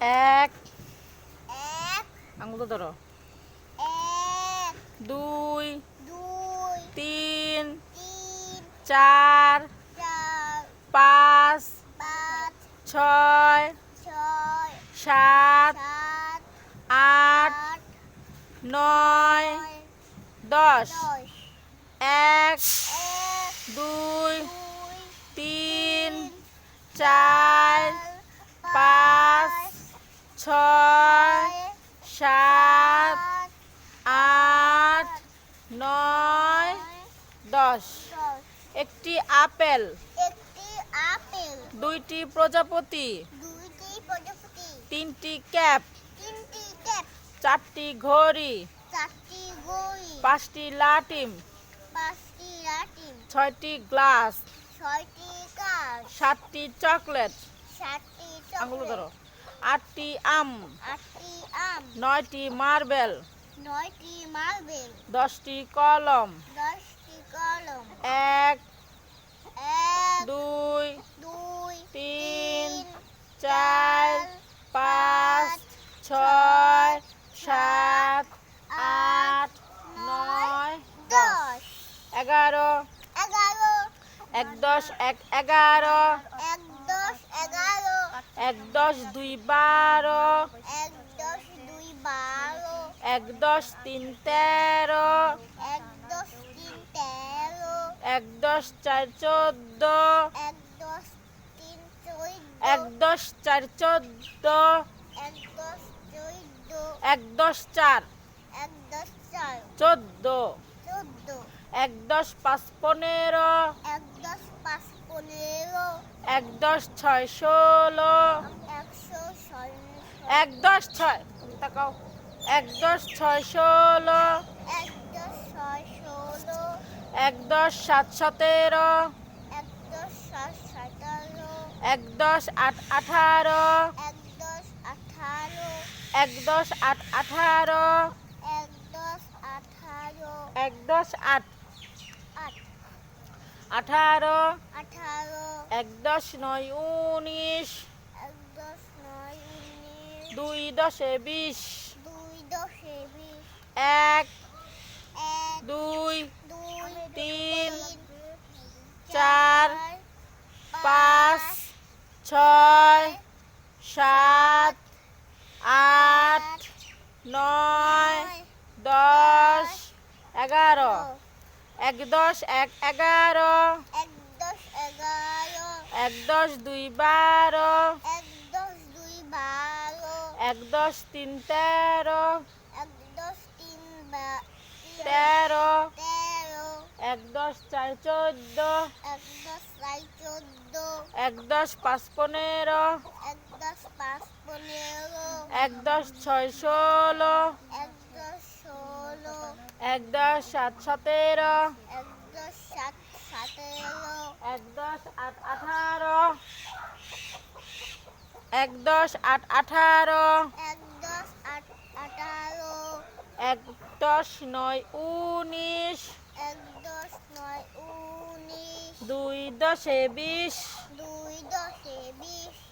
এক এক আঙুল ধরো। এক দুই দুই তিন তিন চার চার পাঁচ পাঁচ ছয় ছয় সাত সাত আট আট নয় নয় দশ। 10 এক এক দুই দুই তিন তিন চার পাঁচ ছয় সাত আট নয় দশ। 10 একটি আপেল, একটি আপেল, দুইটি প্রজাপতি, দুইটি প্রজাপতি, তিনটি ক্যাপ, তিনটি ক্যাপ, চারটি ঘড়ি, চারটি ঘড়ি, পাঁচটি লাটিম, পাঁচটি লাটিম, ছয়টি গ্লাস, ছয়টি কাজ, সাতটি চকলেট, সাতটি আঙুল চকলেট, ধরো, আটটি আম, আটটি আম, নয়টি মার্বেল, নয়টি মার্বেল, 10টি কলম। 10টি কলম, এক এক দুই দুই তিন তিন চার পাঁচ ছয় সাত আট নয় দশ। 10 11 11 এক দশ এক 11 এক 10 11 এক দশ দুই 12 এক 10 2 12 এক দশ তিন 13 এক 10 3 13 এক দশ চার 14 এক 10 3 এক 14 দশ চার 14 এক 10 14 এক দশ চার এক 10 4 14 14 এক দশ পাঁচ 15 এক 10 5 15 এক দশ ছয় 16 100 এক দশ ছয় তাকাও এক দশ ছয় 16 এক 10 6 16 এক দশ সাত 17 এক 10 7 17 এক দশ আট 18 এক 10 18 এক দশ আট 18 এক 10 18 এক দশ আট 8 18 18 এক দশ নয় 19 এক 10 9 19 দুই দশে 20 দুই 10 20 এক এক দুই দুই তিন চার চার পাঁচ ছয় সাত আট নয় দশ 11 এক দশ এক 11 এক 10 11 এক দশ দুই 12 এক 10 2 12 এক দশ তিন 13 এক 10 3 13 13 এক দশ চার 14 এক 10 4 14 এক দশ পাঁচ 15 এক 10 5 15 এক দশ ছয় 16 এক 10 16 এক দশ সাত 17 এক 10 7 17 এক দশ আট 18 এক দশ আট 18 এক 10 8 18 এক দশ নয় 19 এক 10 9 19 দুই দশে 20 দুই 10 20